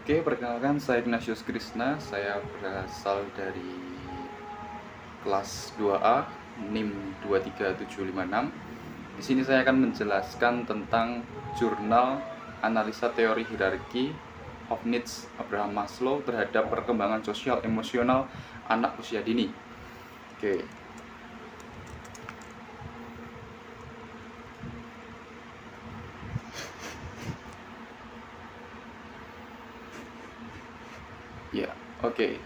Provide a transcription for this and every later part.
Oke, perkenalkan saya Ignatius Krishna. Saya berasal dari kelas 2A NIM 23756. Di sini saya akan menjelaskan tentang jurnal analisa teori hierarki of needs Abraham Maslow terhadap perkembangan sosial emosional anak usia dini. Oke. Ya, oke.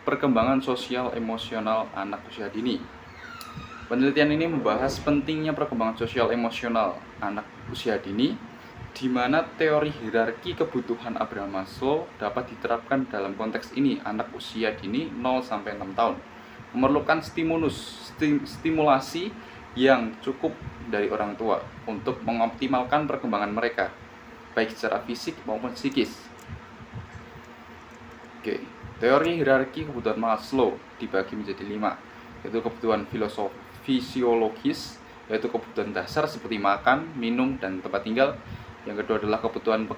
Perkembangan sosial emosional anak usia dini. Penelitian ini membahas pentingnya perkembangan sosial emosional anak usia dini, di mana teori hierarki kebutuhan Abraham Maslow dapat diterapkan dalam konteks ini. Anak usia dini 0-6 tahun memerlukan stimulasi yang cukup dari orang tua untuk mengoptimalkan perkembangan mereka, baik secara fisik maupun psikis. Oke, teori hierarki kebutuhan Maslow dibagi menjadi 5, yaitu kebutuhan fisiologis, yaitu kebutuhan dasar seperti makan, minum, dan tempat tinggal. Yang kedua adalah kebutuhan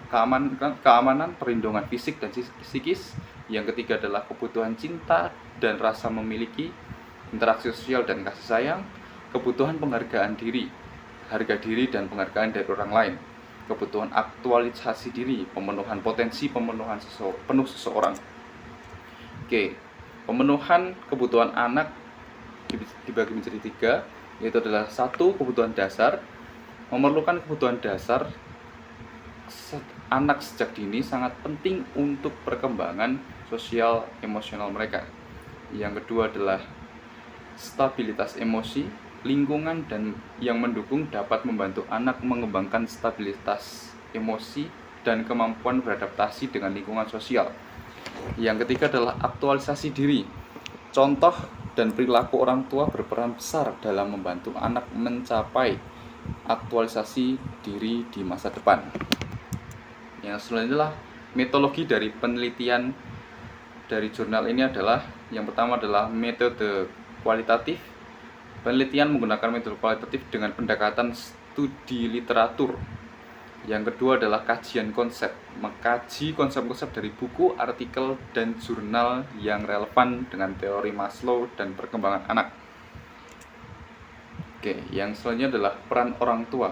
keamanan, perlindungan fisik dan psikis. Yang ketiga adalah kebutuhan cinta dan rasa memiliki, interaksi sosial dan kasih sayang. Kebutuhan penghargaan diri, harga diri dan penghargaan dari orang lain. Kebutuhan aktualisasi diri, pemenuhan potensi penuh seseorang. Oke, pemenuhan kebutuhan anak dibagi menjadi 3, yaitu adalah 1, kebutuhan dasar. Memerlukan kebutuhan dasar anak sejak dini sangat penting untuk perkembangan sosial emosional mereka. Yang kedua adalah stabilitas emosi. Lingkungan dan yang mendukung dapat membantu anak mengembangkan stabilitas emosi dan kemampuan beradaptasi dengan lingkungan sosial. Yang ketiga adalah aktualisasi diri. Contoh dan perilaku orang tua berperan besar dalam membantu anak mencapai aktualisasi diri di masa depan. Yang selanjutnya adalah metodologi dari penelitian dari jurnal ini adalah, yang pertama adalah metode kualitatif. Penelitian menggunakan metode kualitatif dengan pendekatan studi literatur. Yang kedua adalah kajian konsep, mengkaji konsep-konsep dari buku, artikel, dan jurnal yang relevan dengan teori Maslow dan perkembangan anak. Oke, yang selanjutnya adalah peran orang tua.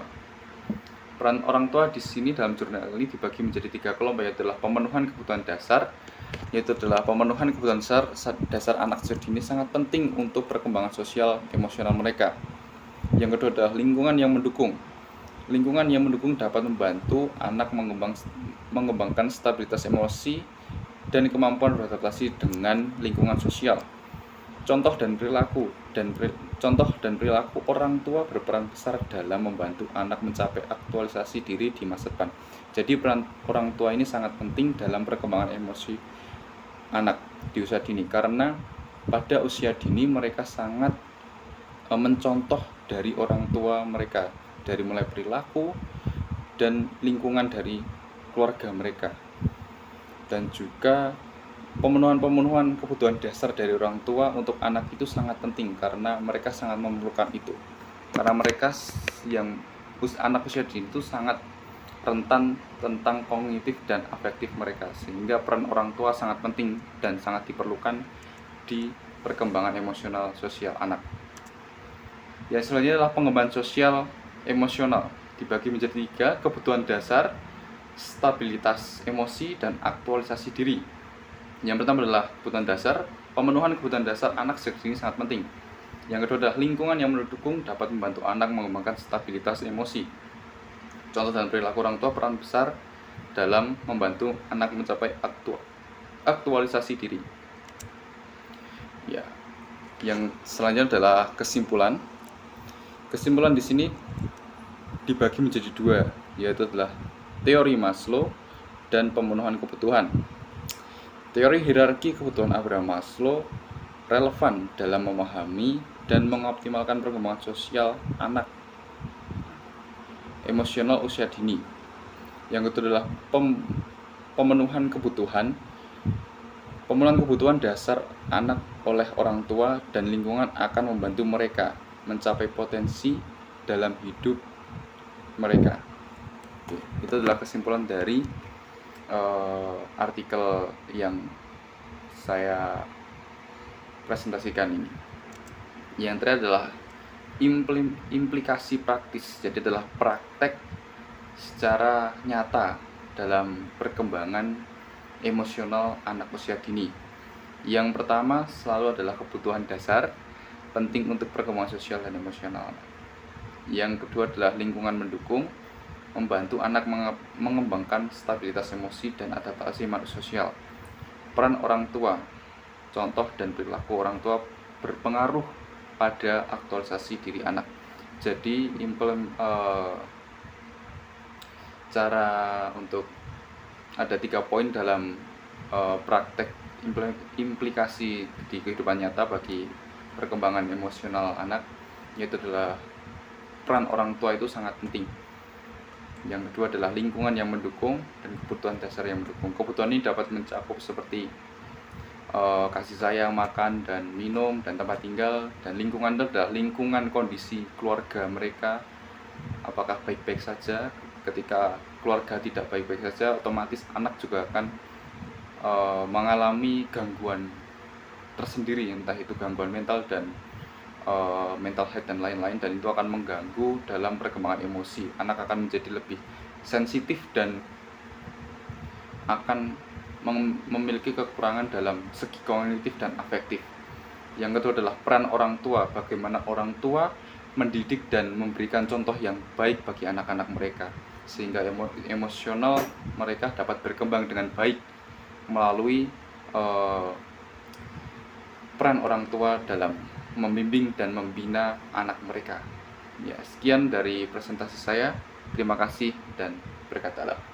Peran orang tua di sini dalam jurnal ini dibagi menjadi 3 kelompok, yaitu adalah pemenuhan kebutuhan dasar, yaitu adalah pemenuhan kebutuhan dasar anak sejak dini sangat penting untuk perkembangan sosial emosional mereka. Yang kedua adalah lingkungan yang mendukung. Lingkungan yang mendukung dapat membantu anak mengembangkan stabilitas emosi dan kemampuan beradaptasi dengan lingkungan sosial. Contoh dan perilaku orang tua berperan besar dalam membantu anak mencapai aktualisasi diri di masa depan. Jadi peran orang tua ini sangat penting dalam perkembangan emosi anak di usia dini, karena pada usia dini mereka sangat mencontoh dari orang tua mereka, dari mulai perilaku dan lingkungan dari keluarga mereka. Dan juga pemenuhan kebutuhan dasar dari orang tua untuk anak itu sangat penting, karena mereka sangat memerlukan itu. Karena mereka yang anak usia dini itu sangat rentan tentang kognitif dan afektif mereka, sehingga peran orang tua sangat penting dan sangat diperlukan di perkembangan emosional sosial anak. Yang selanjutnya adalah pengembangan sosial emosional, dibagi menjadi 3, kebutuhan dasar, stabilitas emosi, dan aktualisasi diri. Yang pertama adalah kebutuhan dasar. Pemenuhan kebutuhan dasar anak sejak dini sangat penting. Yang kedua adalah lingkungan yang mendukung dapat membantu anak mengembangkan stabilitas emosi. Contoh dan perilaku orang tua peran besar dalam membantu anak mencapai aktualisasi diri. Ya. Yang selanjutnya adalah kesimpulan. Kesimpulan di sini dibagi menjadi 2, yaitu adalah teori Maslow dan pemenuhan kebutuhan. Teori hierarki kebutuhan Abraham Maslow relevan dalam memahami dan mengoptimalkan perkembangan sosial anak emosional usia dini. Yang kedua adalah pemenuhan kebutuhan. Pemenuhan kebutuhan dasar anak oleh orang tua dan lingkungan akan membantu mereka mencapai potensi dalam hidup mereka. Oke, itu adalah kesimpulan dari artikel yang saya presentasikan ini. Yang terakhir adalah implikasi praktis, jadi adalah praktek secara nyata dalam perkembangan emosional anak usia dini. Yang pertama selalu adalah kebutuhan dasar penting untuk perkembangan sosial dan emosional anak. Yang kedua adalah lingkungan mendukung, membantu anak mengembangkan stabilitas emosi dan adaptasi manusia sosial. Peran orang tua, contoh dan perilaku orang tua berpengaruh pada aktualisasi diri anak. Jadi cara untuk ada 3 poin dalam praktek implikasi di kehidupan nyata bagi perkembangan emosional anak, yaitu adalah peran orang tua itu sangat penting. Yang kedua adalah lingkungan yang mendukung dan kebutuhan dasar yang mendukung. Kebutuhan ini dapat mencakup seperti kasih sayang, makan dan minum, dan tempat tinggal. Dan lingkungan itu adalah lingkungan kondisi keluarga mereka, apakah baik-baik saja. Ketika keluarga tidak baik-baik saja, otomatis anak juga akan mengalami gangguan tersendiri, entah itu gangguan mental dan mental health dan lain-lain, dan itu akan mengganggu dalam perkembangan emosi. Anak akan menjadi lebih sensitif dan akan memiliki kekurangan dalam segi kognitif dan afektif. Yang kedua adalah peran orang tua, bagaimana orang tua mendidik dan memberikan contoh yang baik bagi anak-anak mereka, sehingga emosional mereka dapat berkembang dengan baik melalui peran orang tua dalam membimbing dan membina anak mereka. Ya, sekian dari presentasi saya. Terima kasih dan berkah Allah.